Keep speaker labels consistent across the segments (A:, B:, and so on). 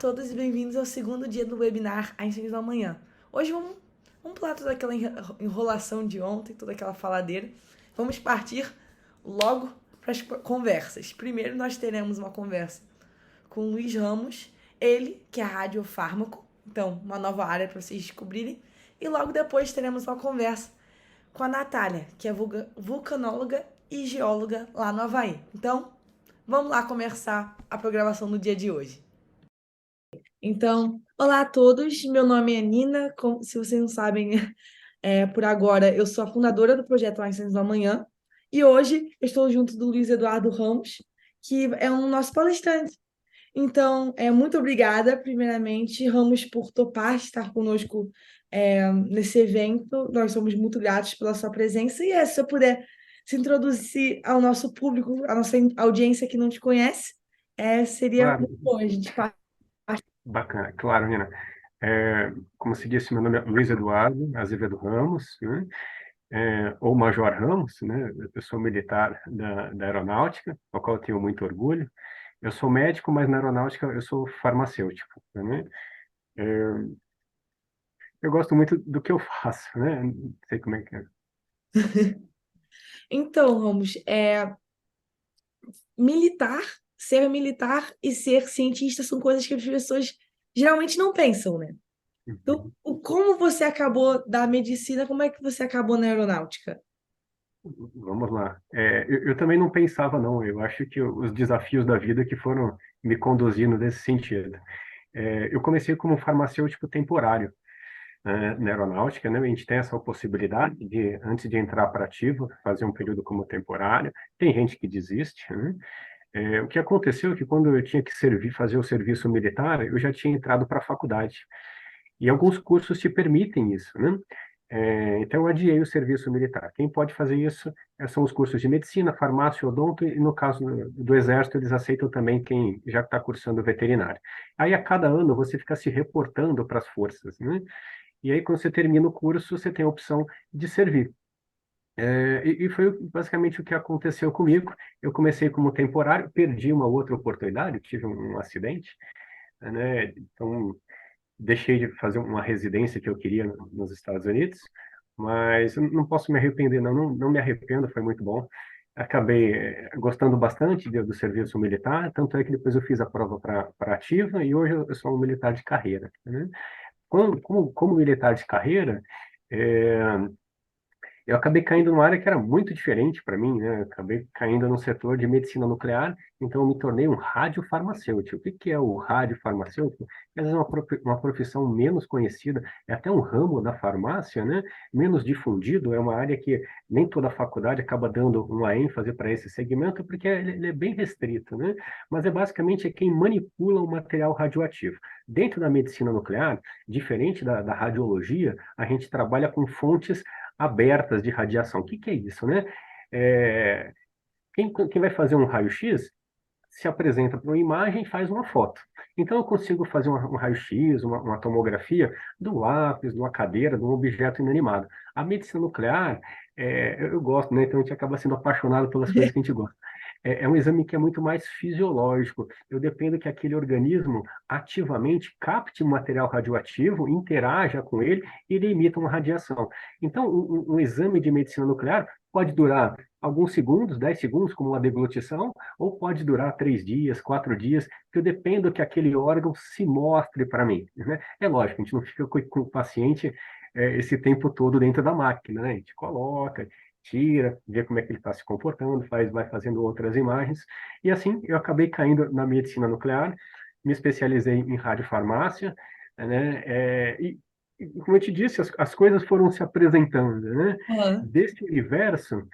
A: todos e bem-vindos ao segundo dia do webinar Einstein da Manhã. Hoje vamos pular toda aquela enrolação de ontem, toda aquela faladeira. Vamos partir logo para as conversas. Primeiro nós teremos uma conversa com o Luiz Ramos, ele que é radiofármaco, então uma nova área para vocês descobrirem. E logo depois teremos uma conversa com a Natália, que é vulcanóloga e geóloga lá no Havaí. Então, vamos lá começar a programação do dia de hoje. Então, olá a todos, meu nome é Nina, se vocês não sabem, por agora eu sou a fundadora do projeto Einstein do Amanhã e hoje eu estou junto do Luiz Eduardo Ramos, que é um nosso palestrante. Então, muito obrigada, primeiramente, Ramos, por topar estar conosco nesse evento. Nós somos muito gratos pela sua presença e se eu puder se introduzir ao nosso público, à nossa audiência que não te conhece, seria
B: Claro,
A: muito bom a gente falar.
B: bacana, claro, Nina. Como se disse, meu nome é Luiz Eduardo Azevedo Ramos, né? Ou Major Ramos, né? Eu sou militar da aeronáutica, ao qual eu tenho muito orgulho. Eu sou médico, mas na aeronáutica eu sou farmacêutico, né? É, eu gosto muito do que eu faço, né? Não sei como é que é.
A: Então, Ramos, militar, ser militar e ser cientista são coisas que as pessoas geralmente não pensam, né? Então,
B: Uhum.
A: como você acabou da medicina, como é que você acabou na aeronáutica?
B: Vamos lá. Eu também não pensava, não. Eu acho que os desafios da vida que foram me conduzindo nesse sentido. Eu comecei como farmacêutico temporário, na aeronáutica, né? A gente tem essa possibilidade de, antes de entrar para ativo, fazer um período como temporário. Tem gente que desiste, né? O que aconteceu é que quando eu tinha que fazer o serviço militar, eu já tinha entrado para a faculdade. E alguns cursos te permitem isso, né? Então, eu adiei o serviço militar. Quem pode fazer isso são os cursos de medicina, farmácia, odonto, e no caso do Exército, eles aceitam também quem já está cursando veterinário. Aí, a cada ano, você fica se reportando para as forças, né? E aí, quando você termina o curso, você tem a opção de servir. E foi basicamente o que aconteceu comigo. Eu comecei como temporário, perdi uma outra oportunidade, tive um acidente, né? Então, deixei de fazer uma residência que eu queria nos Estados Unidos, mas eu não posso me arrepender, não me arrependo, foi muito bom. Acabei gostando bastante do serviço militar, tanto é que depois eu fiz a prova para ativa e hoje eu sou um militar de carreira, né? Como militar de carreira, é, eu acabei caindo numa área que era muito diferente para mim, né? Eu acabei caindo no setor de medicina nuclear, então eu me tornei um radiofarmacêutico. O que que é o radiofarmacêutico? Às vezes é uma profissão menos conhecida, é até um ramo da farmácia, né? Menos difundido, é uma área que nem toda faculdade acaba dando uma ênfase para esse segmento, porque ele é bem restrito, né? Mas basicamente quem manipula o material radioativo. Dentro da medicina nuclear, diferente da radiologia, a gente trabalha com fontes abertas de radiação. O que que é isso, né? É, quem vai fazer um raio-x se apresenta para uma imagem e faz uma foto. Então, eu consigo fazer um raio-x, uma tomografia do lápis, de uma cadeira, de um objeto inanimado. A medicina nuclear, eu gosto, né? Então, a gente acaba sendo apaixonado pelas coisas que a gente gosta. É um exame que é muito mais fisiológico. Eu dependo que aquele organismo ativamente capte um material radioativo, interaja com ele e ele emita uma radiação. Então, um exame de medicina nuclear pode durar alguns segundos, 10 segundos, como uma deglutição, ou pode durar 3 dias, 4 dias, que eu dependo que aquele órgão se mostre para mim, né? É lógico, a gente não fica com o paciente esse tempo todo dentro da máquina, né? A gente coloca, tira, vê como é que ele está se comportando, vai fazendo outras imagens. E assim, eu acabei caindo na medicina nuclear, me especializei em radiofarmácia, né? Como eu te disse, as coisas foram se apresentando, né?
A: Aham.
B: Deste universo,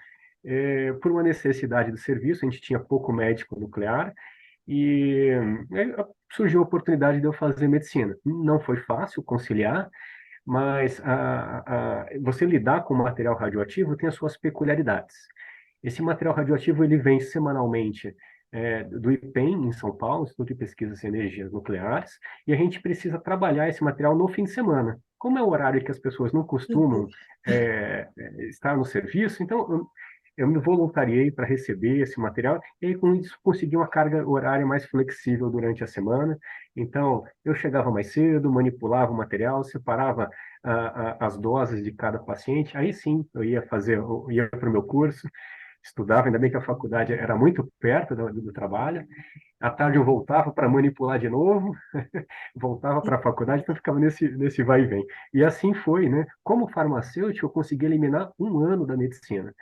B: por uma necessidade do serviço, a gente tinha pouco médico nuclear, e surgiu a oportunidade de eu fazer medicina. Não foi fácil conciliar, mas você lidar com material radioativo tem as suas peculiaridades. Esse material radioativo ele vem semanalmente do IPEM, em São Paulo, Instituto de Pesquisas em Energias Nucleares, e a gente precisa trabalhar esse material no fim de semana. Como é o horário que as pessoas não costumam estar no serviço, então eu me voluntariei para receber esse material, e aí com isso consegui uma carga horária mais flexível durante a semana. Então, eu chegava mais cedo, manipulava o material, separava as doses de cada paciente, aí sim eu ia para o meu curso, estudava, ainda bem que a faculdade era muito perto do trabalho. À tarde eu voltava para manipular de novo, voltava para a faculdade, então ficava nesse vai e vem. E assim foi, né? Como farmacêutico, eu consegui eliminar um ano da medicina.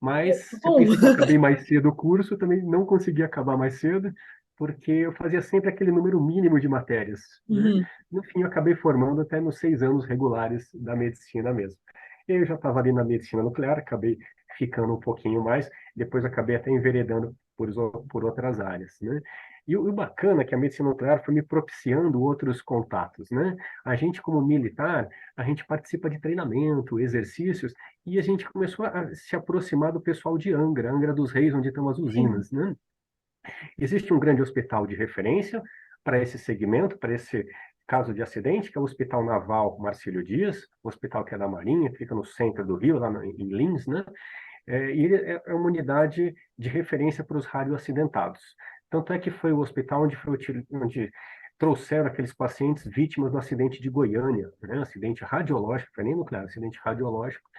B: Mas você
A: Bom.
B: pensa que eu acabei mais cedo o curso, eu também não consegui acabar mais cedo, porque eu fazia sempre aquele número mínimo de matérias, né?
A: Uhum.
B: No fim, eu acabei formando até nos 6 anos regulares da medicina mesmo. Eu já estava ali na medicina nuclear, acabei ficando um pouquinho mais, depois acabei até enveredando por outras áreas, né? E o bacana é que a medicina nuclear foi me propiciando outros contatos, né? A gente, como militar, a gente participa de treinamento, exercícios, e a gente começou a se aproximar do pessoal de Angra, Angra dos Reis, onde estão as
A: Sim.
B: usinas, né? Existe um grande hospital de referência para esse segmento, para esse caso de acidente, que é o Hospital Naval Marcílio Dias, um hospital que é da Marinha, que fica no centro do Rio, em Lins, né? E ele é uma unidade de referência para os radioacidentados. Tanto é que foi o hospital onde trouxeram aqueles pacientes vítimas do acidente de Goiânia, né? Acidente radiológico, não é nem nuclear, acidente radiológico.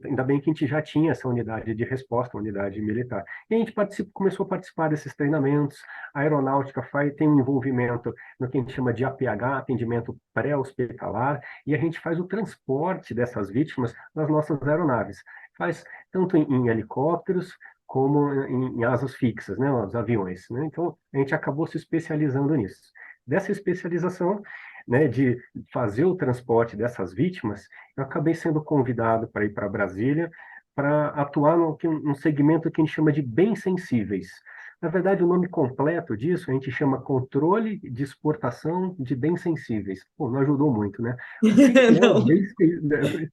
B: Ainda bem que a gente já tinha essa unidade de resposta, unidade militar. E a gente começou a participar desses treinamentos. A aeronáutica tem um envolvimento no que a gente chama de APH, atendimento pré-hospitalar, e a gente faz o transporte dessas vítimas nas nossas aeronaves. Faz tanto em helicópteros como em asas fixas, né, os aviões, né? Então, a gente acabou se especializando nisso. Dessa especialização, né, de fazer o transporte dessas vítimas, eu acabei sendo convidado para ir para Brasília para atuar num segmento que a gente chama de bens sensíveis. Na verdade, o nome completo disso a gente chama Controle de Exportação de Bens Sensíveis. Pô, não ajudou muito, né? O que que é um
A: Não.
B: bem sensível?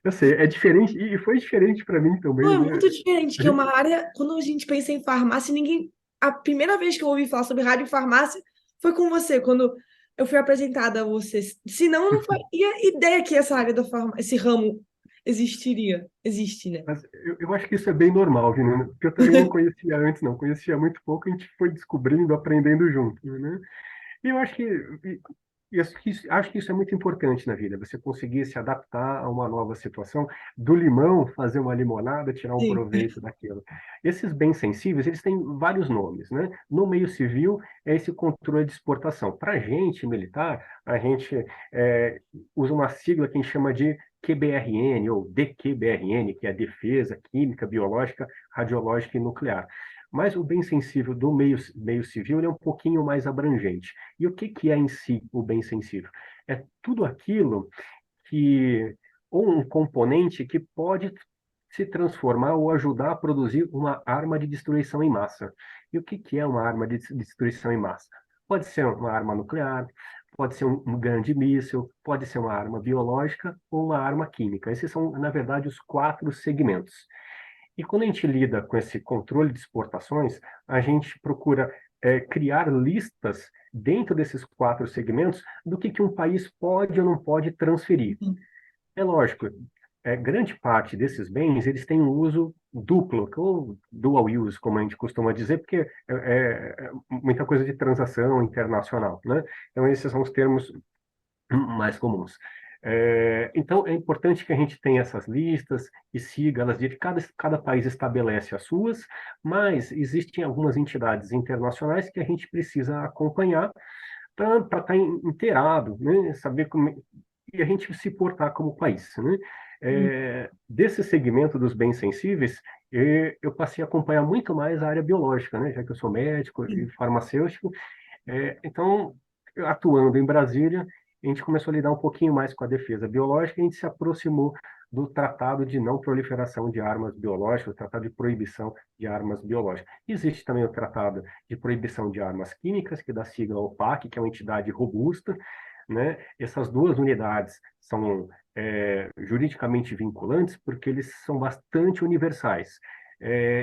B: Eu sei, é diferente, e foi diferente para mim
A: Não,
B: também,
A: é
B: né?
A: muito diferente,
B: A
A: que é uma
B: gente,
A: área, quando a gente pensa em farmácia, ninguém. A primeira vez que eu ouvi falar sobre radiofarmácia foi com você, quando eu fui apresentada a você. Senão, eu não faria ideia que essa área da farmácia, esse ramo existiria. Existe, né?
B: mas eu acho que isso é bem normal, viu, né? Porque eu também não conhecia antes, não. Conhecia muito pouco, a gente foi descobrindo, aprendendo junto, né? E eu acho que isso é muito importante na vida, você conseguir se adaptar a uma nova situação, do limão fazer uma limonada, tirar um
A: Sim.
B: proveito daquilo. Esses bens sensíveis, eles têm vários nomes, né? No meio civil, é esse controle de exportação. Para a gente, militar, a gente usa uma sigla que a gente chama de QBRN, ou DQBRN, que é Defesa, Química, Biológica, Radiológica e Nuclear. Mas o bem sensível do meio civil ele é um pouquinho mais abrangente. E o que é em si o bem sensível? É tudo aquilo ou um componente que pode se transformar ou ajudar a produzir uma arma de destruição em massa. E o que é uma arma de destruição em massa? Pode ser uma arma nuclear, pode ser um grande míssil, pode ser uma arma biológica ou uma arma química. Esses são, na verdade, os 4 segmentos. E quando a gente lida com esse controle de exportações, a gente procura criar listas dentro desses 4 segmentos do que um país pode ou não pode transferir. É lógico, grande parte desses bens eles têm um uso duplo, ou dual use, como a gente costuma dizer, porque é muita coisa de transação internacional, né? Então, esses são os termos mais comuns. Então, é importante que a gente tenha essas listas e siga elas. Cada país estabelece as suas, mas existem algumas entidades internacionais que a gente precisa acompanhar para estar inteirado, né? Saber como e a gente se portar como país, né? Desse segmento dos bens sensíveis, eu passei a acompanhar muito mais a área biológica, né? Já que eu sou médico e
A: Sim.
B: farmacêutico, então, atuando em Brasília, a gente começou a lidar um pouquinho mais com a defesa biológica, e a gente se aproximou do Tratado de Não Proliferação de Armas Biológicas, o Tratado de Proibição de Armas Biológicas. Existe também o Tratado de Proibição de Armas Químicas, que dá sigla OPAC, que é uma entidade robusta, né? Essas 2 unidades são juridicamente vinculantes porque eles são bastante universais.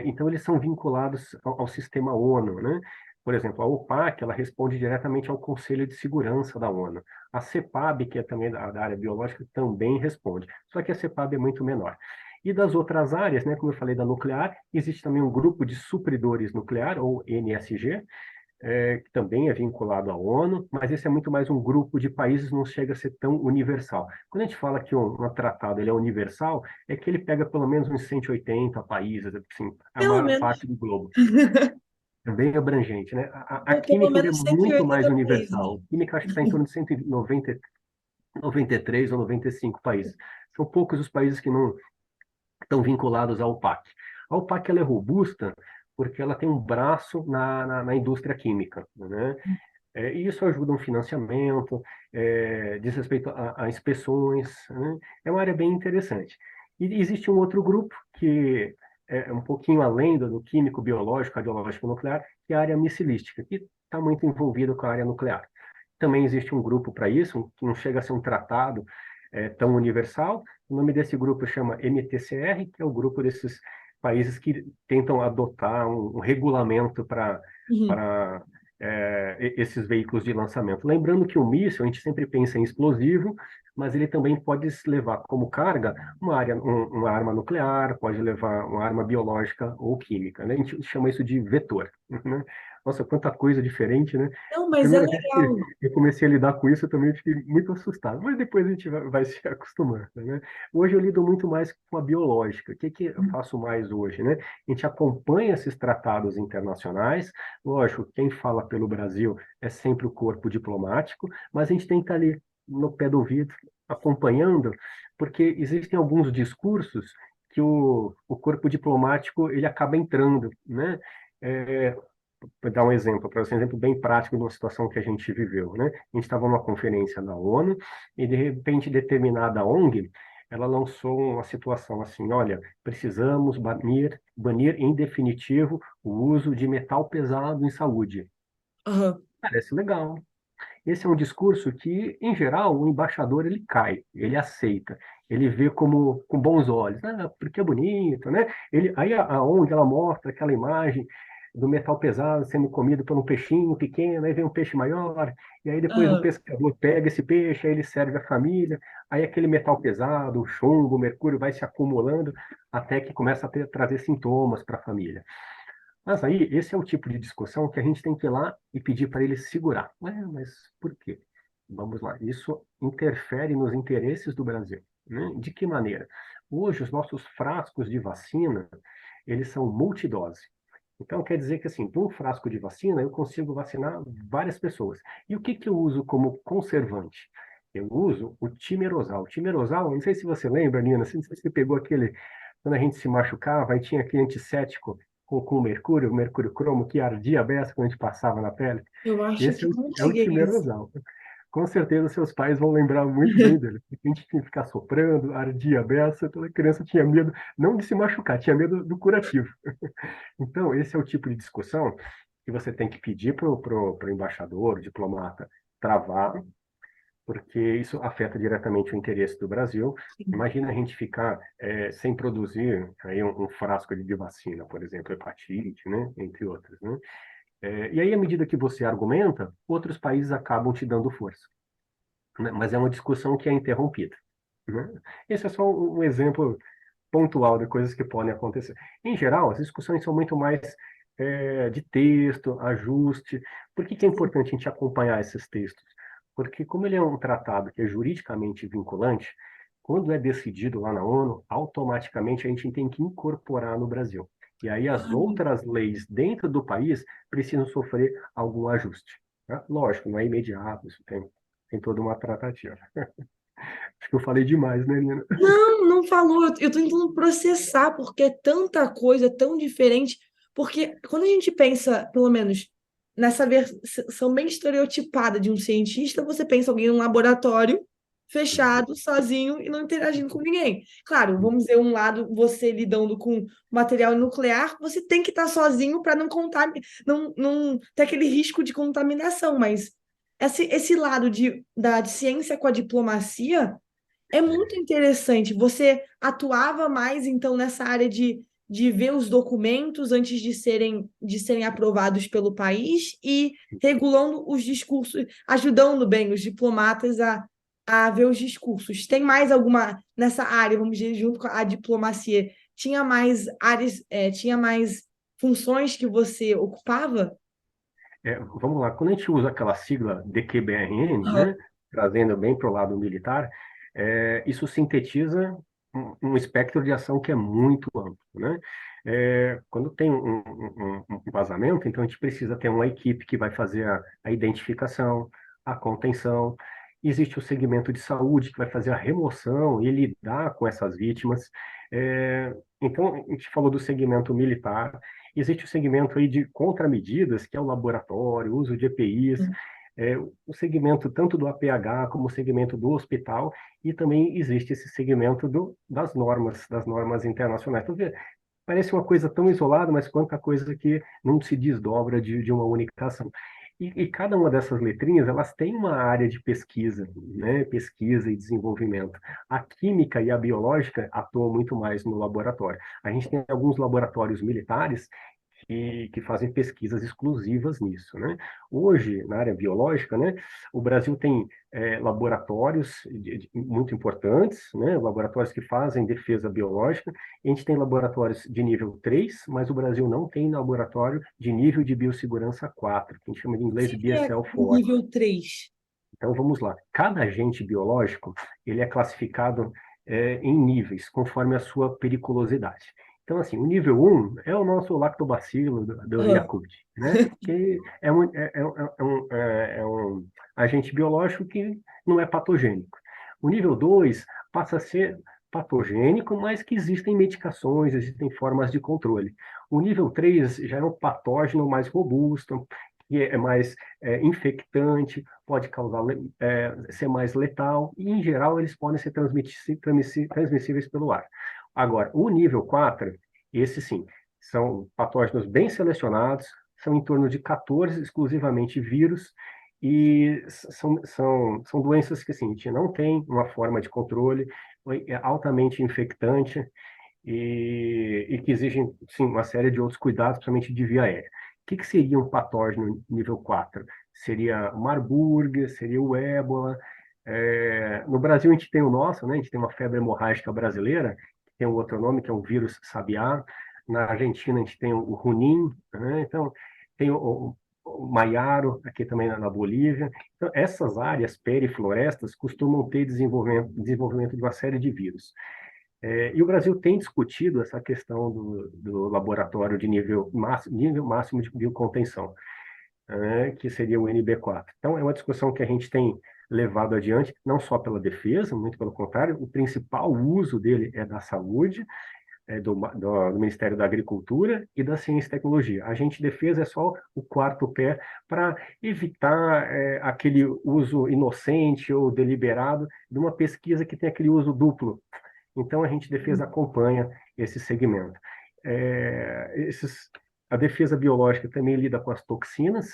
B: Então, eles são vinculados ao sistema ONU, né? Por exemplo, a OPAC, ela responde diretamente ao Conselho de Segurança da ONU. A CEPAB, que é também da área biológica, também responde. Só que a CEPAB é muito menor. E das outras áreas, né, como eu falei da nuclear, existe também um grupo de supridores nuclear, ou NSG, que também é vinculado à ONU, mas esse é muito mais um grupo de países, não chega a ser tão universal. Quando a gente fala que um tratado ele é universal, é que ele pega pelo menos uns 180 países, assim, a
A: Pelo
B: maior
A: menos,
B: parte do globo. É bem abrangente, né? A
A: pelo
B: química ainda é
A: menos
B: muito mais
A: 180 países.
B: universal. A química acho que está em torno de 190, 93 ou 95 países. São poucos os países que não estão vinculados à OPAC. A OPAC ela é robusta porque ela tem um braço na indústria química, né? E isso ajuda um financiamento, diz respeito a inspeções, né? É uma área bem interessante. E existe um outro grupo que é um pouquinho além do químico, biológico, radiológico nuclear, que é a área missilística, que está muito envolvido com a área nuclear. Também existe um grupo para isso, que não chega a ser um tratado tão universal. O nome desse grupo chama MTCR, que é o grupo desses países que tentam adotar um regulamento
A: Uhum.
B: para esses veículos de lançamento. Lembrando que o míssil, a gente sempre pensa em explosivo, mas ele também pode levar como carga uma arma nuclear, pode levar uma arma biológica ou química, né? A gente chama isso de vetor, né? Nossa, quanta coisa diferente, né?
A: Não,
B: A
A: mas é
B: primeira vez que
A: legal.
B: eu comecei a lidar com isso, eu também fiquei muito assustado, mas depois a gente vai se acostumando, né? Hoje eu lido muito mais com a biológica. O que que eu faço mais hoje, né? A gente acompanha esses tratados internacionais. Lógico, quem fala pelo Brasil é sempre o corpo diplomático, mas a gente tem que estar ali no pé do ouvido, acompanhando, porque existem alguns discursos que o corpo diplomático ele acaba entrando, né? É, Vou dar um exemplo, para você, um exemplo bem prático de uma situação que a gente viveu, né? A gente estava numa conferência da ONU e, de repente, determinada ONG, ela lançou uma situação assim, olha, precisamos banir em definitivo o uso de metal pesado em saúde.
A: Aham.
B: Parece legal. Esse é um discurso que, em geral, o embaixador ele cai, ele aceita, ele vê como com bons olhos, porque é bonito, né? Aí a ONG ela mostra aquela imagem do metal pesado sendo comido por um peixinho pequeno, aí vem um peixe maior, e aí depois o
A: Aham.
B: pescador pega esse peixe, aí ele serve à família, aí aquele metal pesado, o chumbo, o mercúrio vai se acumulando até que começa a trazer sintomas para a família. Mas aí, esse é o tipo de discussão que a gente tem que ir lá e pedir para ele segurar. Mas por quê? Vamos lá. Isso interfere nos interesses do Brasil, né? De que maneira? Hoje, os nossos frascos de vacina, eles são multidose. Então, quer dizer que, assim, de um frasco de vacina, eu consigo vacinar várias pessoas. E o que que eu uso como conservante? Eu uso o timerosal. O timerosal, não sei se você lembra, Nina, não sei se você pegou aquele, quando a gente se machucava, aí tinha aquele antisséptico com o mercúrio cromo, que ardia a beça quando a gente passava na pele.
A: Eu acho
B: Esse
A: que não
B: é o
A: peguei isso.
B: timerosal. Com certeza seus pais vão lembrar muito bem dele. A gente tinha que ficar soprando, ardia a beça, toda criança tinha medo, não de se machucar, tinha medo do curativo. Então, esse é o tipo de discussão que você tem que pedir para o embaixador, o diplomata, travar, porque isso afeta diretamente o interesse do Brasil. Imagina a gente ficar sem produzir aí um frasco de vacina, por exemplo, hepatite, né, entre outras, né? E aí, à medida que você argumenta, outros países acabam te dando força, né? Mas é uma discussão que é interrompida, né? Esse é só um exemplo pontual de coisas que podem acontecer. Em geral, as discussões são muito mais de texto, ajuste. Por que que é importante a gente acompanhar esses textos? Porque como ele é um tratado que é juridicamente vinculante, quando é decidido lá na ONU, automaticamente a gente tem que incorporar no Brasil. E aí as outras leis dentro do país precisam sofrer algum ajuste, né? Lógico, não é imediato, isso tem toda uma tratativa. Acho que eu falei demais, né, Nina?
A: Não, não falou. Eu tô tentando processar, porque é tanta coisa, tão diferente. Porque quando a gente pensa, pelo menos, nessa versão bem estereotipada de um cientista, você pensa alguém em um laboratório, fechado, sozinho e não interagindo com ninguém. Claro, vamos dizer um lado, você lidando com material nuclear, você tem que estar sozinho para não ter aquele risco de contaminação, mas esse lado da ciência com a diplomacia é muito interessante. Você atuava mais, então, nessa área de ver os documentos antes de serem aprovados pelo país e regulando os discursos, ajudando bem os diplomatas a a ver os discursos. Tem mais alguma nessa área, vamos dizer, junto com a diplomacia, tinha mais áreas, tinha mais funções que você ocupava?
B: Vamos lá, quando a gente usa aquela sigla DQBRN,
A: Aham.
B: né, trazendo bem para o lado militar, isso sintetiza um espectro de ação que é muito amplo, né? Quando tem um vazamento, então a gente precisa ter uma equipe que vai fazer a identificação, a contenção. Existe o segmento de saúde que vai fazer a remoção e lidar com essas vítimas. Então, a gente falou do segmento militar. Existe o segmento aí de contramedidas, que é o laboratório, o uso de EPIs, o segmento tanto do APH como o segmento do hospital, e também existe esse segmento das normas internacionais. Então, parece uma coisa tão isolada, mas quanta coisa que não se desdobra de uma única ação. E cada uma dessas letrinhas, elas têm uma área de pesquisa, né? Pesquisa e desenvolvimento. A química e a biológica atuam muito mais no laboratório. A gente tem alguns laboratórios militares que fazem pesquisas exclusivas nisso, né? Hoje, na área biológica, né, o Brasil tem laboratórios muito importantes, né, laboratórios que fazem defesa biológica, e a gente tem laboratórios de nível 3, mas o Brasil não tem laboratório de nível de biossegurança 4, que a gente chama de
A: O
B: inglês
A: que
B: de
A: que é
B: BSL-4.
A: nível 3?
B: Então, vamos lá. Cada agente biológico, ele é classificado em níveis, conforme a sua periculosidade. Então, assim, o nível um é o nosso lactobacilo do
A: Aham.
B: Yakult, né? Que é um agente biológico que não é patogênico. O nível 2 passa a ser patogênico, mas que existem medicações, existem formas de controle. O nível 3 já é um patógeno mais robusto, que é mais infectante, pode causar, ser mais letal, e em geral eles podem ser transmissíveis pelo ar. Agora, o nível 4, esse sim, são patógenos bem selecionados, são em torno de 14 exclusivamente vírus, e são doenças que assim, a gente não tem uma forma de controle, é altamente infectante, e que exigem, sim, uma série de outros cuidados, principalmente de via aérea. O que seria um patógeno nível 4? Seria o Marburg, seria o ébola. No Brasil, a gente tem o nosso, né? A gente tem uma febre hemorrágica brasileira, que tem um outro nome, que é o vírus sabiá. Na Argentina, a gente tem o Runim, né? Então, tem o Maiaro, aqui também na Bolívia. Então, essas áreas periflorestas costumam ter desenvolvimento de uma série de vírus. E o Brasil tem discutido essa questão do laboratório de nível máximo de biocontenção, que seria o NB4. Então, é uma discussão que a gente tem levado adiante, não só pela defesa, muito pelo contrário, o principal uso dele é da saúde, do Ministério da Agricultura e da Ciência e Tecnologia. A gente defesa é só o quarto pé para evitar aquele uso inocente ou deliberado de uma pesquisa que tem aquele uso duplo. Então, a gente, defesa, acompanha esse segmento. A defesa biológica também lida com as toxinas.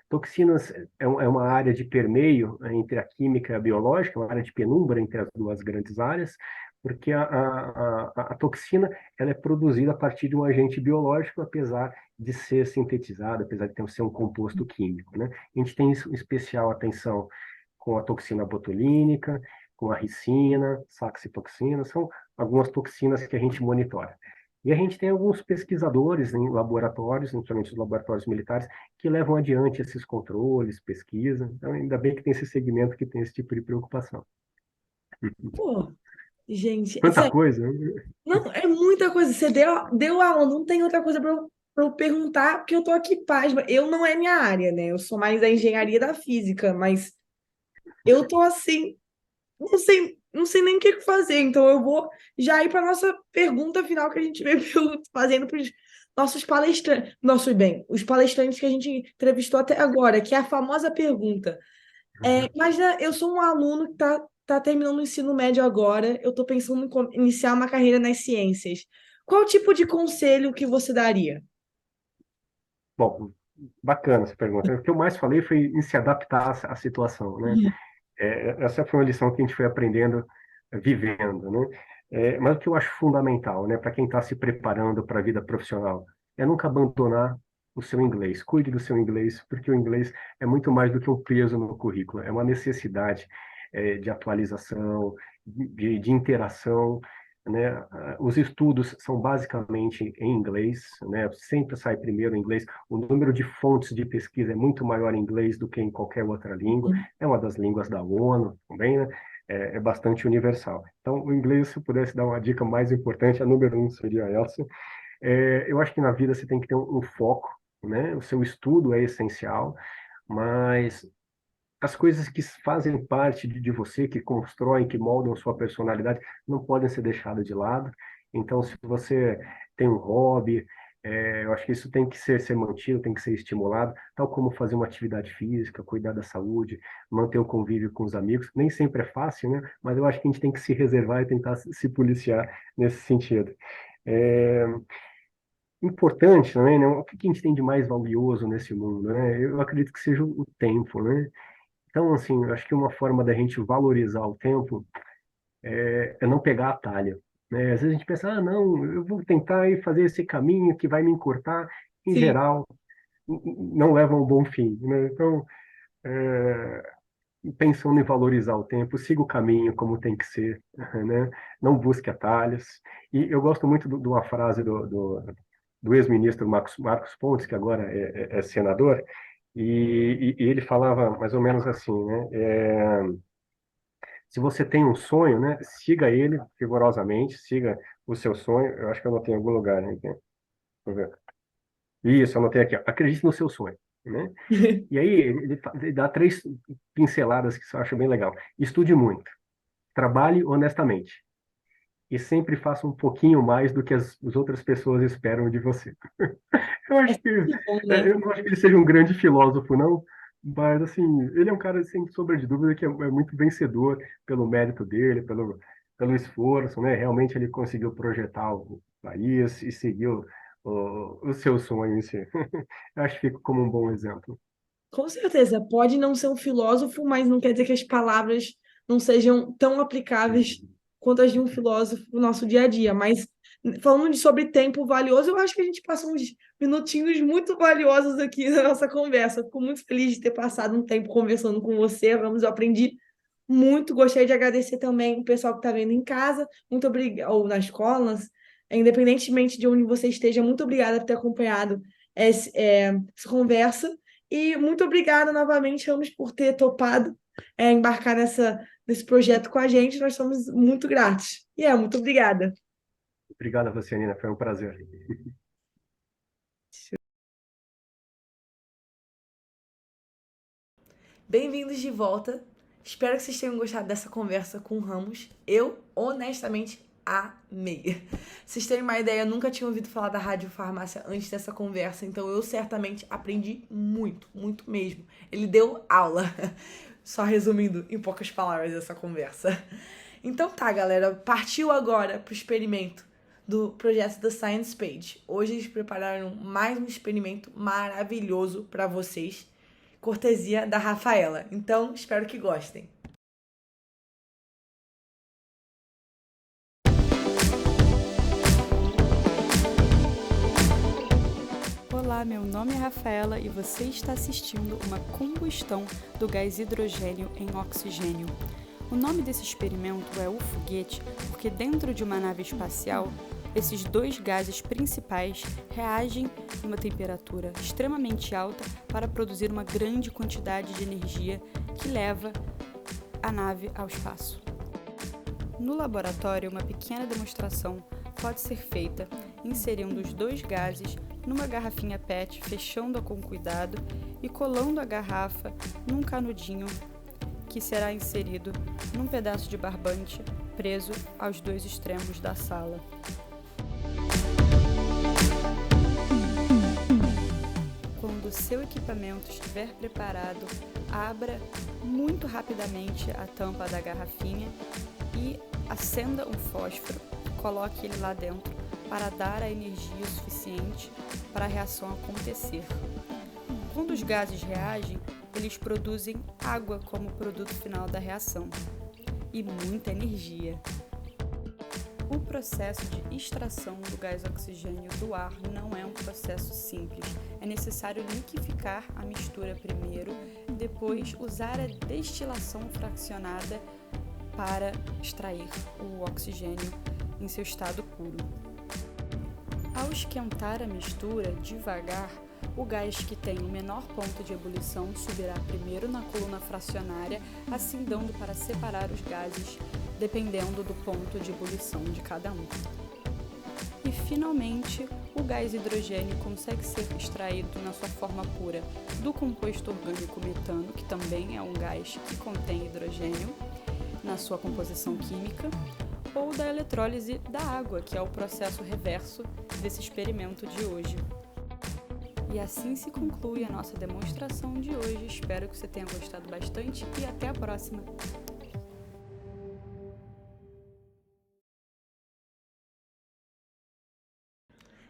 B: Toxinas é uma área de permeio entre a química e a biológica, uma área de penumbra entre as duas grandes áreas, porque a toxina ela é produzida a partir de um agente biológico, apesar de ser sintetizada, apesar de ser um composto químico, né? A gente tem especial atenção com a toxina botulínica, com a ricina, saxitoxina, são algumas toxinas que a gente monitora. E a gente tem alguns pesquisadores em laboratórios, principalmente os laboratórios militares, que levam adiante esses controles, pesquisa. Então, ainda bem que tem esse segmento que tem esse tipo de preocupação.
A: Pô, gente,
B: Quanta coisa, né?
A: não, é muita coisa. Você deu aula, não tem outra coisa para eu perguntar, porque eu tô aqui pasma. Eu não é minha área, né? Eu sou mais da engenharia da física, mas eu tô assim, não sei nem o que fazer. Então eu vou já ir para nossa pergunta final que a gente veio fazendo para os nossos palestrantes, os palestrantes que a gente entrevistou até agora, que é a famosa pergunta. Imagina, eu sou um aluno que tá terminando o ensino médio agora, eu estou pensando em iniciar uma carreira nas ciências. Qual tipo de conselho que você daria?
B: Bom, bacana essa pergunta. O que eu mais falei foi em se adaptar à situação, né?
A: Uhum.
B: Essa foi uma lição que a gente foi aprendendo, vivendo, né? Mas o que eu acho fundamental, né, para quem está se preparando para a vida profissional, é nunca abandonar o seu inglês. Cuide do seu inglês, porque o inglês é muito mais do que um peso no currículo, é uma necessidade. de atualização, de interação, né? Os estudos são basicamente em inglês, né? Sempre sai primeiro em inglês. O número de fontes de pesquisa é muito maior em inglês do que em qualquer outra língua. É uma das línguas da ONU também, né? É bastante universal. Então, o inglês, se eu pudesse dar uma dica mais importante, a número um seria essa. Eu acho que na vida você tem que ter um foco, né? O seu estudo é essencial, mas as coisas que fazem parte de você, que constroem, que moldam sua personalidade, não podem ser deixadas de lado. Então, se você tem um hobby, eu acho que isso tem que ser mantido, tem que ser estimulado, tal como fazer uma atividade física, cuidar da saúde, manter o convívio com os amigos. Nem sempre é fácil, né? Mas eu acho que a gente tem que se reservar e tentar se policiar nesse sentido. É, importante também, né? O que a gente tem de mais valioso nesse mundo, né? Eu acredito que seja o tempo, né? Então, assim, eu acho que uma forma da gente valorizar o tempo é não pegar atalho, né? Às vezes a gente pensa, ah, não, eu vou tentar ir fazer esse caminho que vai me encurtar. Em
A: Sim,
B: geral, não leva a um bom fim, né? Então, é, pensando em valorizar o tempo, siga o caminho como tem que ser, né? Não busque atalhos. E eu gosto muito de uma frase do ex-ministro Marcos Pontes, que agora é senador, e ele falava mais ou menos assim, né? Se você tem um sonho, né? Siga ele rigorosamente, siga o seu sonho. Eu acho que eu anotei em algum lugar, né? Deixa eu ver. Isso, eu anotei aqui, ó. Acredite no seu sonho, né? E aí ele dá três pinceladas que eu acho bem legal. Estude muito, trabalhe honestamente e sempre faça um pouquinho mais do que as outras pessoas esperam de você. Eu
A: é
B: acho que
A: sempre bom, né?
B: eu não acho que ele seja um grande filósofo, não, mas assim, ele é um cara sem sombra de dúvida que é muito vencedor pelo mérito dele, pelo esforço, né? Realmente ele conseguiu projetar o país e seguiu o seu sonho em si. Eu acho que fica como um bom exemplo.
A: Com certeza, pode não ser um filósofo, mas não quer dizer que as palavras não sejam tão aplicáveis quanto as de um filósofo no nosso dia a dia. Mas falando sobre tempo valioso, eu acho que a gente passou uns minutinhos muito valiosos aqui na nossa conversa. Fico muito feliz de ter passado um tempo conversando com você. Vamos, eu aprendi muito. Gostaria de agradecer também o pessoal que está vendo em casa, muito obrigado, ou nas escolas, independentemente de onde você esteja, muito obrigada por ter acompanhado essa conversa. E muito obrigada novamente, Ramos, por ter topado embarcar nesse projeto com a gente. Nós somos muito gratos. Muito obrigada.
B: Obrigado a você, Nina. Foi um prazer.
A: Bem-vindos de volta. Espero que vocês tenham gostado dessa conversa com o Ramos. Eu, honestamente, amei. Vocês terem uma ideia, eu nunca tinha ouvido falar da radiofarmácia antes dessa conversa, então eu certamente aprendi muito, muito mesmo. Ele deu aula. Só resumindo em poucas palavras essa conversa. Então tá, galera, partiu agora pro experimento do projeto da Science Page. Hoje eles prepararam mais um experimento maravilhoso para vocês, cortesia da Rafaela. Então, espero que gostem.
C: Olá, meu nome é Rafaela e você está assistindo uma combustão do gás hidrogênio em oxigênio. O nome desse experimento é o foguete porque dentro de uma nave espacial, esses dois gases principais reagem a uma temperatura extremamente alta para produzir uma grande quantidade de energia que leva a nave ao espaço. No laboratório, uma pequena demonstração pode ser feita inserindo os dois gases numa garrafinha PET, fechando-a com cuidado e colando a garrafa num canudinho que será inserido num pedaço de barbante preso aos dois extremos da sala. Quando o seu equipamento estiver preparado, abra muito rapidamente a tampa da garrafinha e acenda um fósforo, coloque ele lá dentro para dar a energia suficiente para a reação acontecer. Quando os gases reagem, eles produzem água como produto final da reação e muita energia. O processo de extração do gás oxigênio do ar não é um processo simples. É necessário liquificar a mistura primeiro, depois usar a destilação fracionada para extrair o oxigênio em seu estado puro. Ao esquentar a mistura devagar, o gás que tem o menor ponto de ebulição subirá primeiro na coluna fracionária, assim dando para separar os gases, dependendo do ponto de ebulição de cada um. E, finalmente, o gás hidrogênio consegue ser extraído na sua forma pura do composto orgânico metano, que também é um gás que contém hidrogênio na sua composição química, ou da eletrólise da água, que é o processo reverso desse experimento de hoje. E assim se conclui a nossa demonstração de hoje. Espero que você tenha gostado bastante e até a próxima!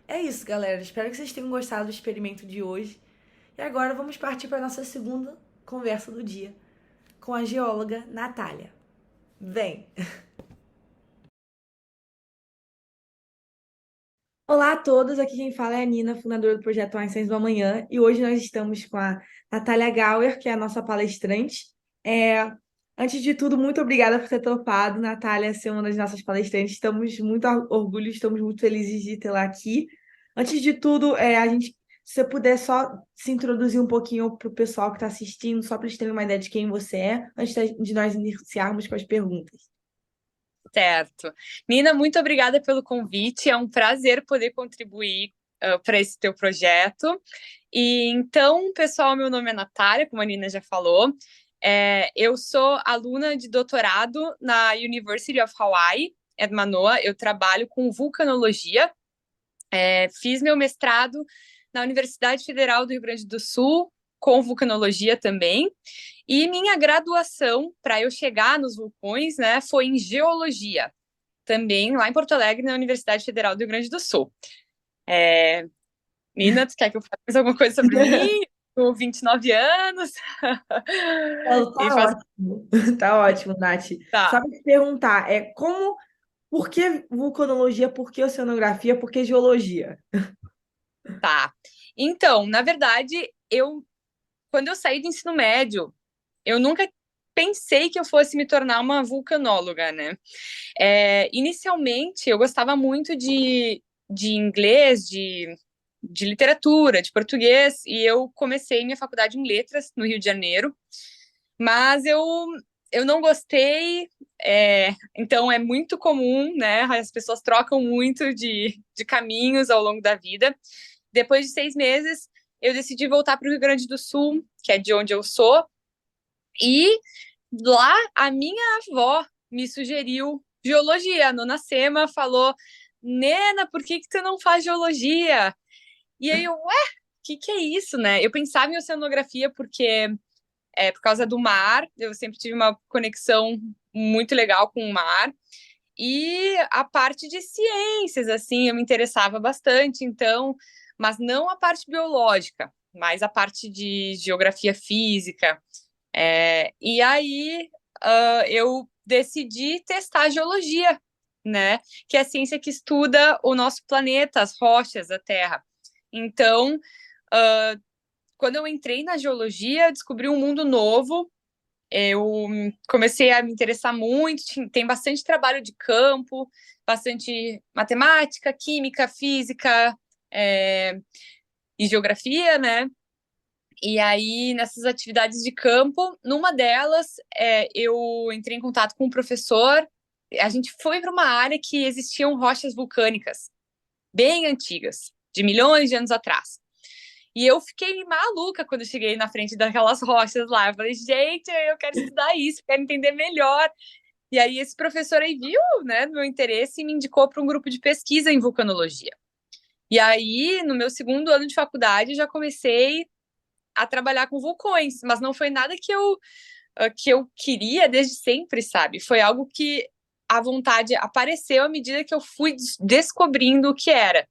A: É isso, galera. Espero que vocês tenham gostado do experimento de hoje. E agora vamos partir para a nossa segunda conversa do dia com a geóloga Natália. Vem! Olá a todos, aqui quem fala é a Nina, fundadora do projeto Einstein do Amanhã, e hoje nós estamos com a Natália Gauer, que é a nossa palestrante. Antes de tudo, muito obrigada por ter topado, Natália, ser uma das nossas palestrantes. Estamos muito orgulhosos, estamos muito felizes de tê-la aqui. Antes de tudo, se você puder só se introduzir um pouquinho para o pessoal que está assistindo, só para eles terem uma ideia de quem você é, antes de nós iniciarmos com as perguntas.
D: Certo. Nina, muito obrigada pelo convite. É um prazer poder contribuir para esse teu projeto. E então, pessoal, meu nome é Natália, como a Nina já falou. Eu sou aluna de doutorado na University of Hawaii, at Manoa. Eu trabalho com vulcanologia. Fiz meu mestrado na Universidade Federal do Rio Grande do Sul, com vulcanologia também. E minha graduação, para eu chegar nos vulcões, né, foi em geologia, também lá em Porto Alegre, na Universidade Federal do Rio Grande do Sul. Nina, tu quer que eu fale mais alguma coisa sobre mim? Com 29 anos.
A: Ótimo. Tá ótimo, Nath.
D: Tá.
A: Só para te perguntar, por que vulcanologia, por que oceanografia, por que geologia?
D: Tá. Então, na verdade, quando eu saí do ensino médio, eu nunca pensei que eu fosse me tornar uma vulcanóloga, né? Inicialmente, eu gostava muito de inglês, de literatura, de português, e eu comecei minha faculdade em letras no Rio de Janeiro, mas eu não gostei, então é muito comum, né? As pessoas trocam muito de caminhos ao longo da vida. Depois de 6 meses, eu decidi voltar para o Rio Grande do Sul, que é de onde eu sou, e lá a minha avó me sugeriu geologia. A Nona Sema falou: Nena, por que tu não faz geologia? E aí eu, que é isso, né? Eu pensava em oceanografia porque por causa do mar, eu sempre tive uma conexão muito legal com o mar. E a parte de ciências, assim, eu me interessava bastante, então, mas não a parte biológica, mas a parte de geografia física. E aí eu decidi testar a geologia, né? Que é a ciência que estuda o nosso planeta, as rochas, a Terra. Então, quando eu entrei na geologia, eu descobri um mundo novo. Eu comecei a me interessar muito, tem bastante trabalho de campo, bastante matemática, química, física e geografia, né? E aí, nessas atividades de campo, numa delas, eu entrei em contato com um professor. A gente foi para uma área que existiam rochas vulcânicas bem antigas, de milhões de anos atrás. E eu fiquei maluca quando cheguei na frente daquelas rochas lá. Eu falei, gente, eu quero estudar isso, quero entender melhor. E aí esse professor aí viu, né, meu interesse e me indicou para um grupo de pesquisa em vulcanologia. E aí, no meu 2º ano de faculdade, eu já comecei a trabalhar com vulcões, mas não foi nada que eu queria desde sempre, sabe? Foi algo que a vontade apareceu à medida que eu fui descobrindo o que era.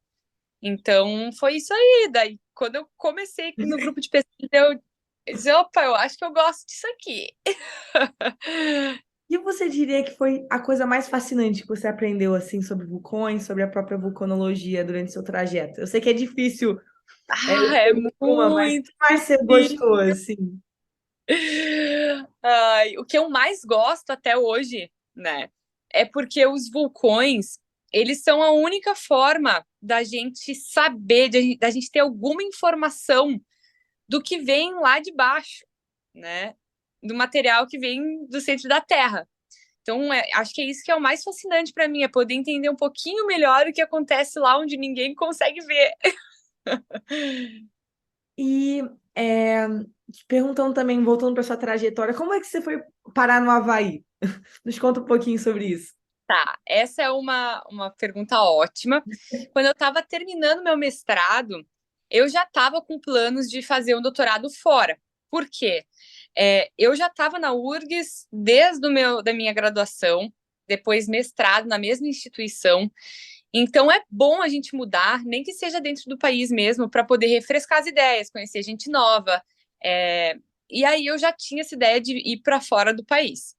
D: Então, foi isso aí. Daí, quando eu comecei no grupo de pesquisa, eu disse, opa, eu acho que eu gosto disso aqui.
A: E você diria que foi a coisa mais fascinante que você aprendeu, assim, sobre vulcões, sobre a própria vulcanologia durante seu trajeto? Eu sei que é difícil
D: É muito
A: mas mais você gostou, assim?
D: Ai, o que eu mais gosto até hoje, né, é porque os vulcões, eles são a única forma da gente saber, da gente ter alguma informação do que vem lá de baixo, né, do material que vem do centro da Terra. Então, acho que é isso que é o mais fascinante para mim, é poder entender um pouquinho melhor o que acontece lá onde ninguém consegue ver.
A: E te perguntando também, voltando para sua trajetória, como é que você foi parar no Havaí? Nos conta um pouquinho sobre isso.
D: Tá, essa é uma pergunta ótima. Quando eu estava terminando meu mestrado, eu já estava com planos de fazer um doutorado fora. Por quê? Eu já estava na URGS desde da minha graduação, depois mestrado na mesma instituição. Então é bom a gente mudar, nem que seja dentro do país mesmo, para poder refrescar as ideias, conhecer gente nova. E aí eu já tinha essa ideia de ir para fora do país.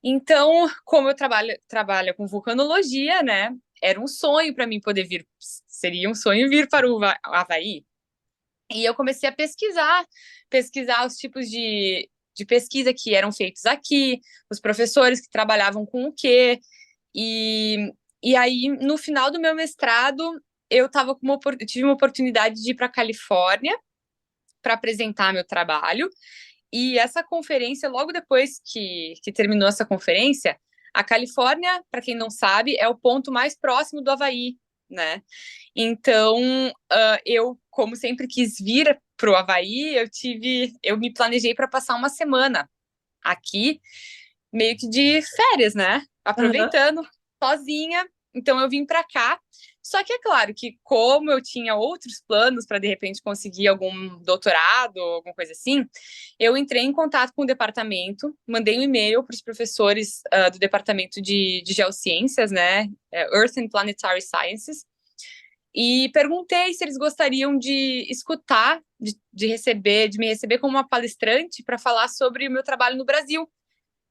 D: Então, como eu trabalho com vulcanologia, né? Era um sonho para mim poder vir, seria um sonho vir para o Havaí. E eu comecei a pesquisar os tipos de pesquisa que eram feitos aqui, os professores que trabalhavam com o quê. E aí, no final do meu mestrado, tive uma oportunidade de ir para a Califórnia para apresentar meu trabalho. E essa conferência, logo depois que terminou essa conferência, a Califórnia, para quem não sabe, é o ponto mais próximo do Havaí, né? Então, eu, como sempre quis vir para o Havaí, eu me planejei para passar uma semana aqui, meio que de férias, né? Aproveitando, sozinha. Então, eu vim para cá. Só que é claro que, como eu tinha outros planos para de repente conseguir algum doutorado ou alguma coisa assim, eu entrei em contato com o departamento, mandei um e-mail para os professores do departamento de geociências, né, Earth and Planetary Sciences, e perguntei se eles gostariam de escutar, de me receber como uma palestrante para falar sobre o meu trabalho no Brasil.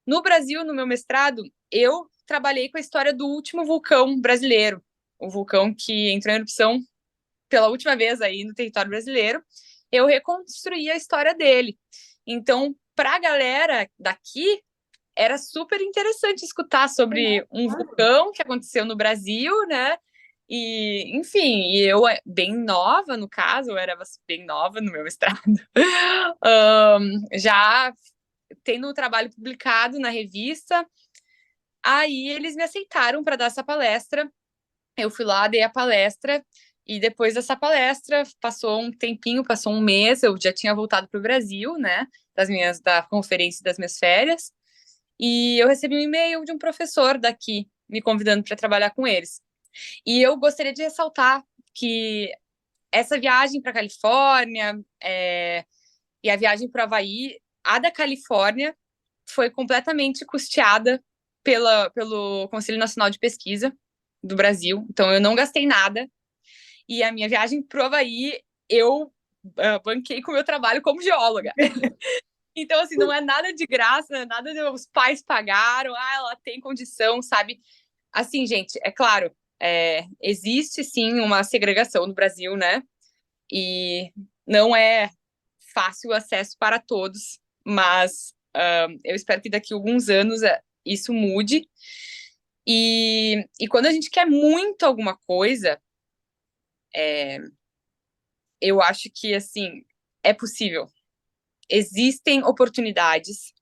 D: No Brasil, no meu mestrado, eu trabalhei com a história do último vulcão brasileiro, o vulcão que entrou em erupção pela última vez aí no território brasileiro. Eu reconstruí a história dele. Então, para a galera daqui, era super interessante escutar sobre um vulcão que aconteceu no Brasil, né? E, enfim, eu bem nova, no caso, eu era bem nova no meu mestrado, já tendo o trabalho publicado na revista. Aí eles me aceitaram para dar essa palestra. Eu fui lá, dei a palestra, e depois dessa palestra, passou um tempinho, passou um mês, eu já tinha voltado para o Brasil, né, da conferência das minhas férias, e eu recebi um e-mail de um professor daqui, me convidando para trabalhar com eles. E eu gostaria de ressaltar que essa viagem para a Califórnia e a viagem para o Havaí, a da Califórnia, foi completamente custeada pelo Conselho Nacional de Pesquisa do Brasil. Então, eu não gastei nada. E a minha viagem para o Havaí, eu banquei com o meu trabalho como geóloga. Então, assim, não é nada de graça, nada de os pais pagaram, ela tem condição, sabe? Assim, gente, é claro, existe sim uma segregação no Brasil, né? E não é fácil o acesso para todos, mas eu espero que daqui a alguns anos isso mude. E quando a gente quer muito alguma coisa, eu acho que, assim, é possível. Existem oportunidades,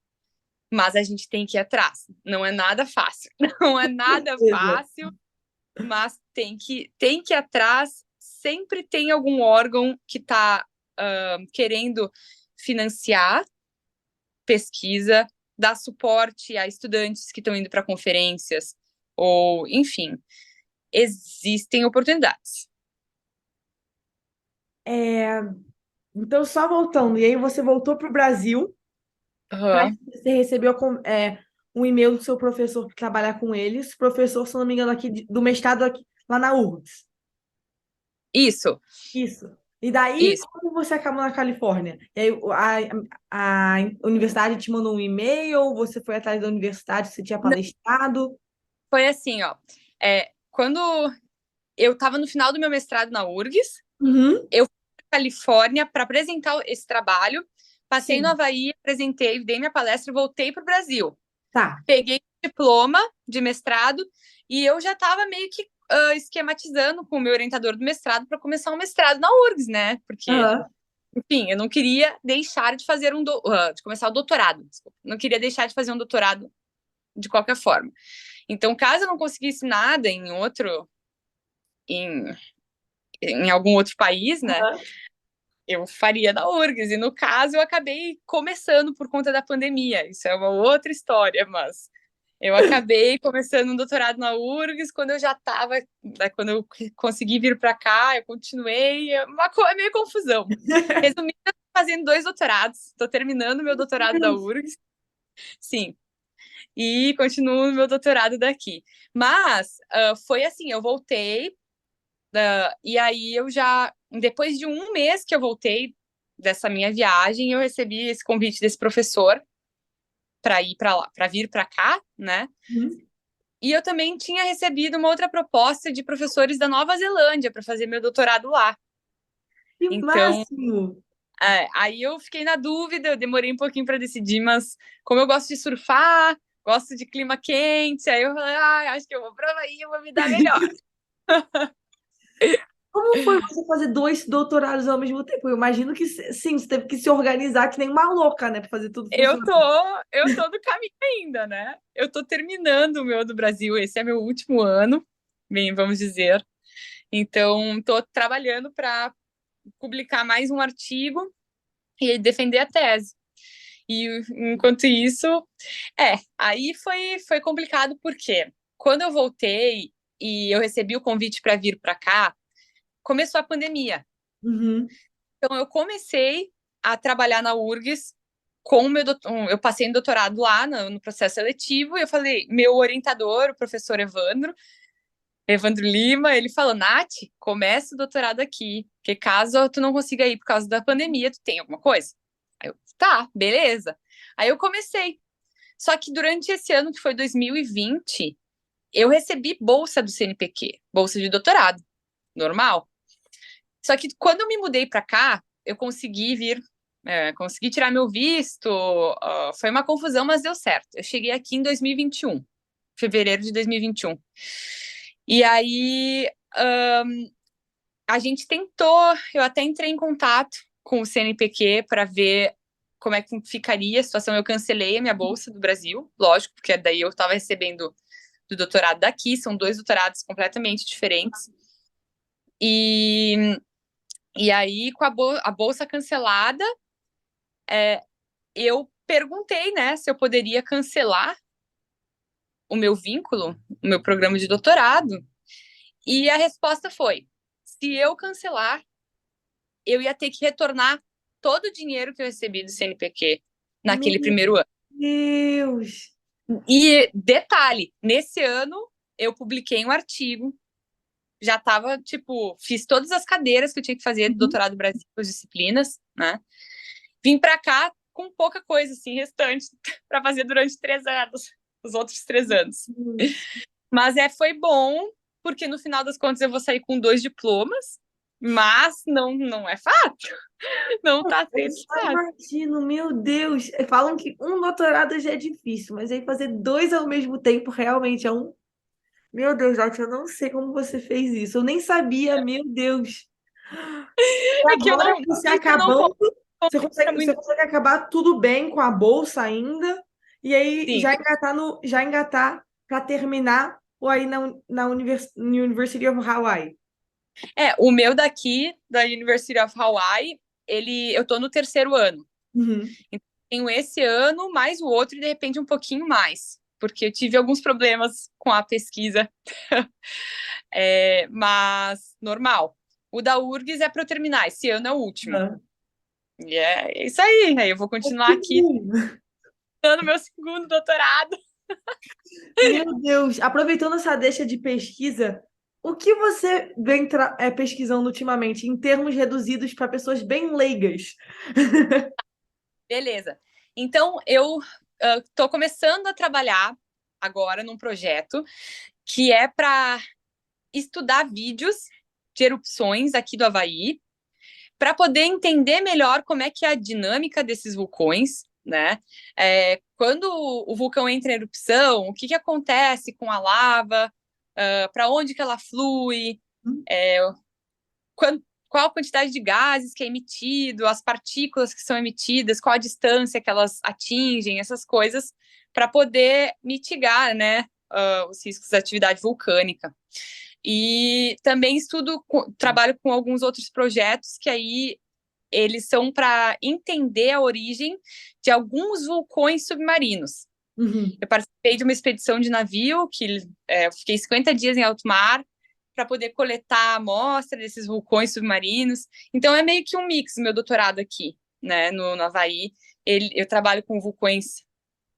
D: mas a gente tem que ir atrás. Não é nada fácil. Não é nada fácil, mas tem que ir atrás. Sempre tem algum órgão que está querendo financiar pesquisa, dar suporte a estudantes que estão indo para conferências, ou, enfim, existem oportunidades.
A: Então, só voltando, e aí você voltou para o Brasil, você recebeu um e-mail do seu professor para trabalhar com eles, professor, se não me engano, aqui do mestrado aqui, lá na URGS.
D: Isso.
A: E daí,
D: Isso.
A: como você acabou na Califórnia? E aí, a universidade te mandou um e-mail, ou você foi atrás da universidade, você tinha palestrado?
D: Foi assim, ó. Quando eu estava no final do meu mestrado na URGS, eu fui para a Califórnia para apresentar esse trabalho Passei no
A: Sim.
D: Havaí, apresentei, dei minha palestra e voltei para o Brasil.
A: Tá.
D: Peguei o diploma de mestrado e eu já estava meio que esquematizando com o meu orientador do mestrado para começar um mestrado na URGS, né? Porque,
A: Aham.
D: enfim, eu não queria deixar de fazer de começar o doutorado. Desculpa. Não queria deixar de fazer um doutorado de qualquer forma. Então, caso eu não conseguisse nada em algum outro país, né?
A: Aham.
D: Eu faria na URGS. E no caso, eu acabei começando por conta da pandemia. Isso é uma outra história, mas eu acabei começando um doutorado na URGS quando eu já estava, quando eu consegui vir para cá, eu continuei, é meio confusão. Resumindo, eu tô fazendo 2 doutorados, estou terminando meu doutorado da URGS, sim, e continuo no meu doutorado daqui. Mas foi assim, eu voltei, e aí eu já, depois de um mês que eu voltei dessa minha viagem, eu recebi esse convite desse professor para ir para lá, para vir para cá, né?
A: Uhum.
D: E eu também tinha recebido uma outra proposta de professores da Nova Zelândia para fazer meu doutorado lá.
A: Que
D: Então,
A: máximo!
D: aí eu fiquei na dúvida, eu demorei um pouquinho para decidir, mas como eu gosto de surfar, gosto de clima quente, aí eu falei, acho que eu vou para aí, eu vou me dar melhor.
A: Como foi você fazer 2 doutorados ao mesmo tempo? Eu imagino que sim, você teve que se organizar que nem uma louca, né, para fazer tudo
D: Eu
A: funcionar.
D: tô, eu tô no caminho ainda, né? Eu tô terminando o meu do Brasil, esse é meu último ano, bem, vamos dizer. Então, tô trabalhando para publicar mais um artigo e defender a tese. E enquanto isso, aí foi complicado porque quando eu voltei e eu recebi o convite para vir para cá, começou a pandemia.
A: Uhum.
D: Então eu comecei a trabalhar na URGS com o eu passei no doutorado lá no processo seletivo e eu falei, meu orientador, o professor Evandro Lima, ele falou, Nath, começa o doutorado aqui, porque caso tu não consiga ir por causa da pandemia, tu tem alguma coisa? Aí eu, tá, beleza. Aí eu comecei. Só que durante esse ano, que foi 2020, eu recebi bolsa do CNPq, bolsa de doutorado, normal. Só que quando eu me mudei para cá, eu consegui vir, consegui tirar meu visto, foi uma confusão, mas deu certo. Eu cheguei aqui em 2021, fevereiro de 2021. E aí, a gente tentou, eu até entrei em contato com o CNPq para ver como é que ficaria a situação. Eu cancelei a minha bolsa do Brasil, lógico, porque daí eu estava recebendo do doutorado daqui, são 2 doutorados completamente diferentes. E aí, com a bolsa cancelada, eu perguntei, né, se eu poderia cancelar o meu vínculo, o meu programa de doutorado, e a resposta foi: se eu cancelar, eu ia ter que retornar todo o dinheiro que eu recebi do CNPq naquele
A: Meu
D: primeiro ano.
A: Deus!
D: E detalhe, nesse ano eu publiquei um artigo, já estava, tipo, fiz todas as cadeiras que eu tinha que fazer do
A: Uhum.
D: doutorado do Brasil, as disciplinas, né? Vim para cá com pouca coisa, assim, restante, para fazer durante 3 anos, os outros 3 anos. Mas foi bom, porque no final das contas eu vou sair com 2 diplomas, mas não é fácil. Não tá
A: Eu
D: sendo
A: só
D: fácil.
A: imagino, meu Deus. Falam que um doutorado já é difícil, mas aí fazer 2 ao mesmo tempo realmente é um. Meu Deus, Nath, eu não sei como você fez isso. Eu nem sabia, meu Deus. E
D: É que eu
A: agora
D: não,
A: você
D: isso eu não
A: acabando, você
D: conto
A: consegue, você
D: muito.
A: consegue acabar tudo bem com a bolsa ainda, e aí
D: Sim.
A: já engatar para terminar ou aí na University of Hawaii.
D: O meu daqui, da University of Hawaii, eu tô no 3º ano.
A: Uhum.
D: Então, tenho esse ano, mais o outro, e de repente um pouquinho mais. Porque eu tive alguns problemas com a pesquisa. Mas normal. O da URGS é para eu terminar. Esse ano é o último.
A: Uhum.
D: E é isso aí. Aí eu vou continuar aqui dando meu segundo doutorado.
A: Meu Deus, aproveitando essa deixa de pesquisa, o que você vem pesquisando ultimamente em termos reduzidos para pessoas bem leigas?
D: Beleza. Então, eu estou começando a trabalhar agora num projeto que é para estudar vídeos de erupções aqui do Havaí, para poder entender melhor como é que é a dinâmica desses vulcões, né? Quando o vulcão entra em erupção, o que acontece com a lava, para onde que ela flui, qual a quantidade de gases que é emitido, as partículas que são emitidas, qual a distância que elas atingem, essas coisas, para poder mitigar, né, os riscos da atividade vulcânica. E também trabalho com alguns outros projetos que aí eles são para entender a origem de alguns vulcões submarinos. Eu participei de uma expedição de navio que eu fiquei 50 dias em alto mar para poder coletar a amostra desses vulcões submarinos. Então é meio que um mix meu doutorado aqui, né, no Havaí. Eu trabalho com vulcões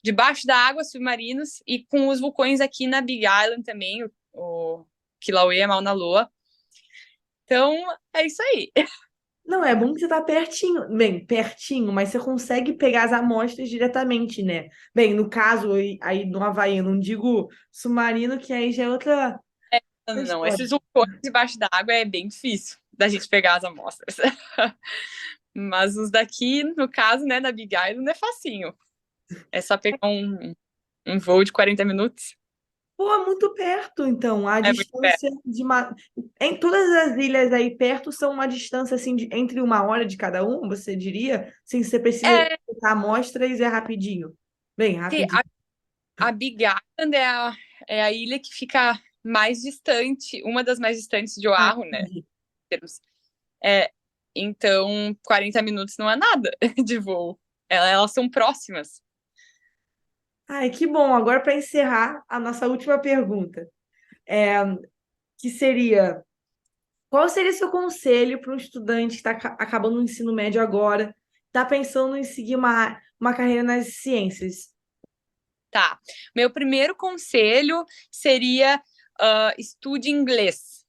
D: debaixo da água, submarinos, e com os vulcões aqui na Big Island também, o Kilauea, Mauna Loa. Então, é isso aí.
A: Não, é bom que você tá pertinho, bem, pertinho, mas você consegue pegar as amostras diretamente, né? Bem, no caso aí no Havaí, eu não digo submarino, que aí já é outra
D: Não,
A: história.
D: esses vulcões debaixo da água é bem difícil da gente pegar as amostras. Mas os daqui, no caso, né, da Big Island, é facinho. É só pegar um voo de 40 minutos.
A: Pô, é muito perto, então. A
D: É muito perto.
A: distância de uma. Em todas as ilhas aí perto são uma distância assim entre 1 hora de cada um, você diria? Sim, você precisa
D: É,
A: pegar amostras é rapidinho. Bem, rapidinho.
D: a Big Island é a ilha que fica mais distante, uma das mais distantes de
A: Ah,
D: Oahu, né?
A: entendi.
D: Então, 40 minutos não é nada de voo. Elas são próximas.
A: Ai, que bom. Agora, para encerrar, a nossa última pergunta, é, que seria: qual seria seu conselho para um estudante que está acabando o ensino médio agora, está pensando em seguir uma carreira nas ciências?
D: Tá. Meu primeiro conselho seria estude inglês.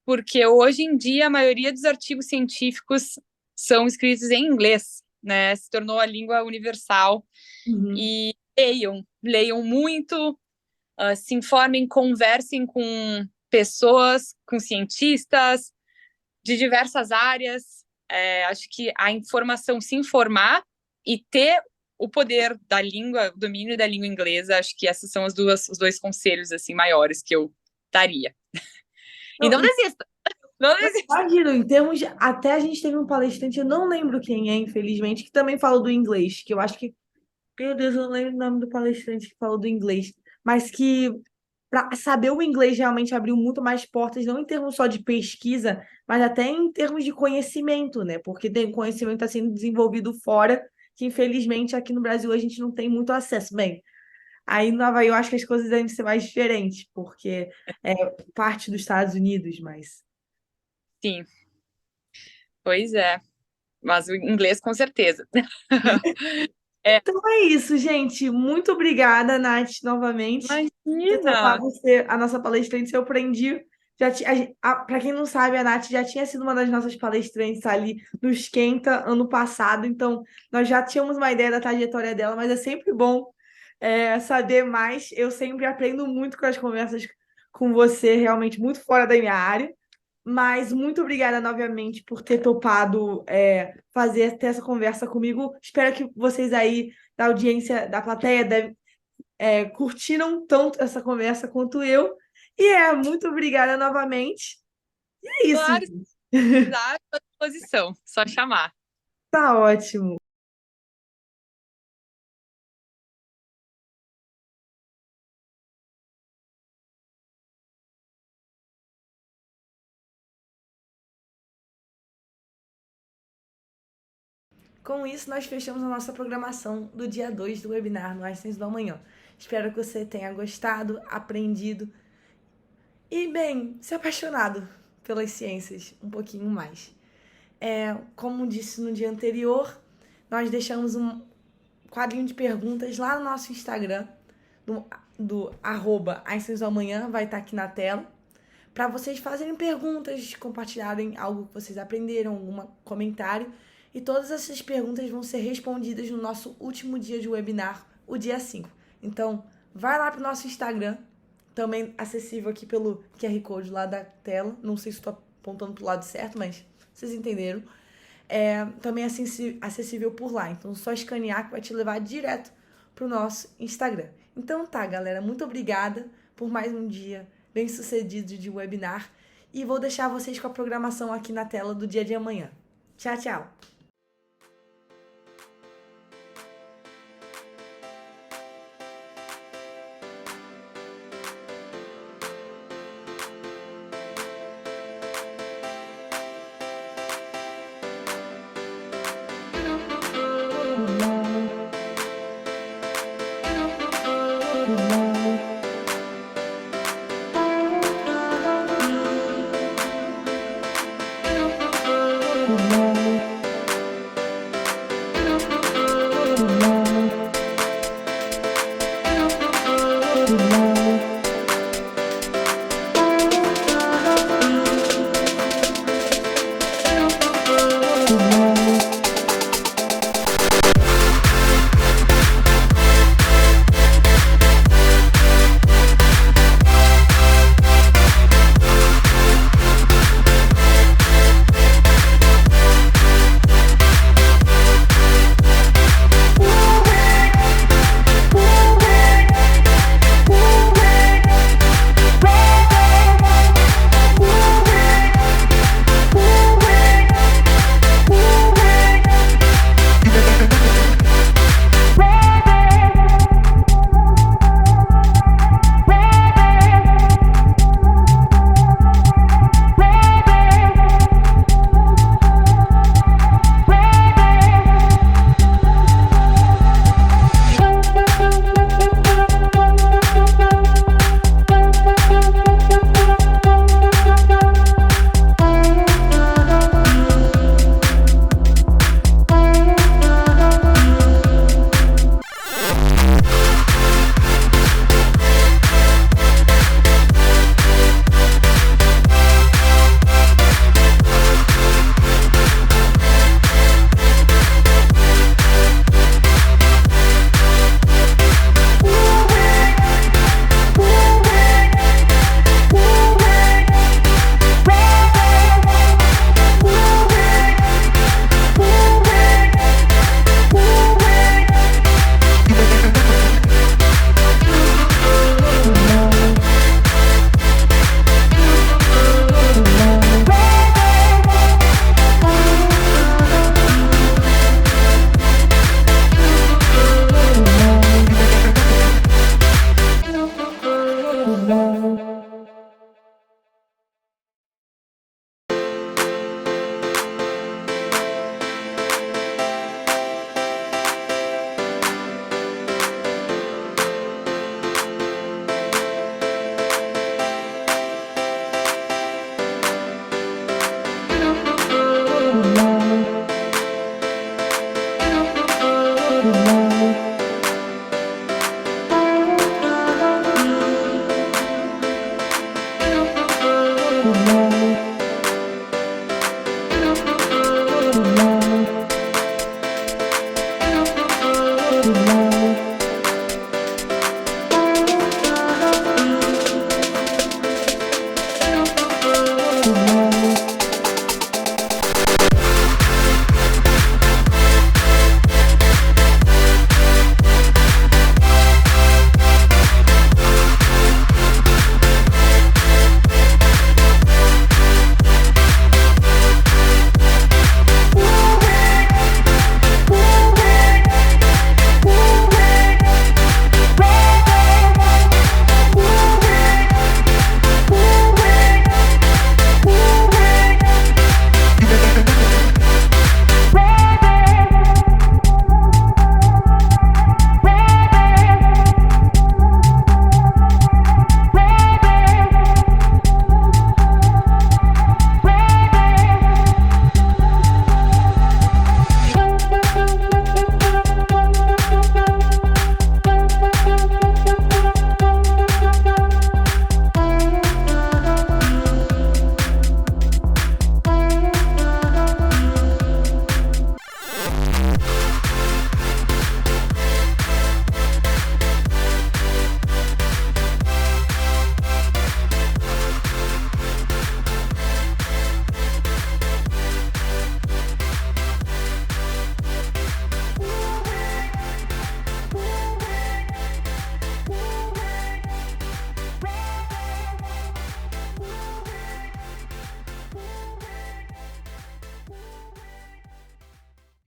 D: Porque hoje em dia a maioria dos artigos científicos são escritos em inglês, né? Se tornou a língua universal.
A: Uhum.
D: E leiam muito, se informem, conversem com pessoas, com cientistas de diversas áreas. Acho que a informação, se informar e ter o poder da língua, o domínio da língua inglesa, acho que esses são os dois conselhos assim maiores que eu daria. E
A: Não,
D: não desista, não desista.
A: imagino, em termos de. Até a gente teve um palestrante, eu não lembro quem é, infelizmente, que também falou do inglês, que eu acho que. Meu Deus, eu não lembro o nome do palestrante que falou do inglês, mas que para saber o inglês realmente abriu muito mais portas, não em termos só de pesquisa, mas até em termos de conhecimento, né? Porque tem conhecimento está sendo desenvolvido fora, que infelizmente aqui no Brasil a gente não tem muito acesso. Bem, aí no Havaí eu acho que as coisas devem ser mais diferentes, porque é parte dos Estados Unidos, mas.
D: Sim, pois é. Mas o inglês com certeza.
A: Então é isso, gente. Muito obrigada, Nath, novamente, por ter
D: Imagina!
A: topado ser a nossa palestrante. Eu aprendi. Para quem não sabe, a Nath já tinha sido uma das nossas palestrantes ali no Esquenta ano passado, então nós já tínhamos uma ideia da trajetória dela, mas é sempre bom saber mais. Eu sempre aprendo muito com as conversas com você, realmente muito fora da minha área. Mas muito obrigada novamente por ter topado ter essa conversa comigo. Espero que vocês aí da audiência, da plateia, curtiram tanto essa conversa quanto eu. E muito obrigada novamente. E é isso,
D: Claro, se
A: gente.
D: precisar, estou à disposição. Só chamar.
A: Tá ótimo. Com isso, nós fechamos a nossa programação do dia 2 do webinar no Einstein do Amanhã. Espero que você tenha gostado, aprendido e, bem, se apaixonado pelas ciências um pouquinho mais. Como disse no dia anterior, nós deixamos um quadrinho de perguntas lá no nosso Instagram, do @Einstein do Amanhã, vai estar aqui na tela, para vocês fazerem perguntas, compartilharem algo que vocês aprenderam, algum comentário. E todas essas perguntas vão ser respondidas no nosso último dia de webinar, o dia 5. Então, vai lá para o nosso Instagram, também acessível aqui pelo QR Code lá da tela. Não sei se estou apontando para o lado certo, mas vocês entenderam. Também é acessível por lá, então só escanear que vai te levar direto pro nosso Instagram. Então tá, galera, muito obrigada por mais um dia bem sucedido de webinar e vou deixar vocês com a programação aqui na tela do dia de amanhã. Tchau, tchau!
E: Thank you.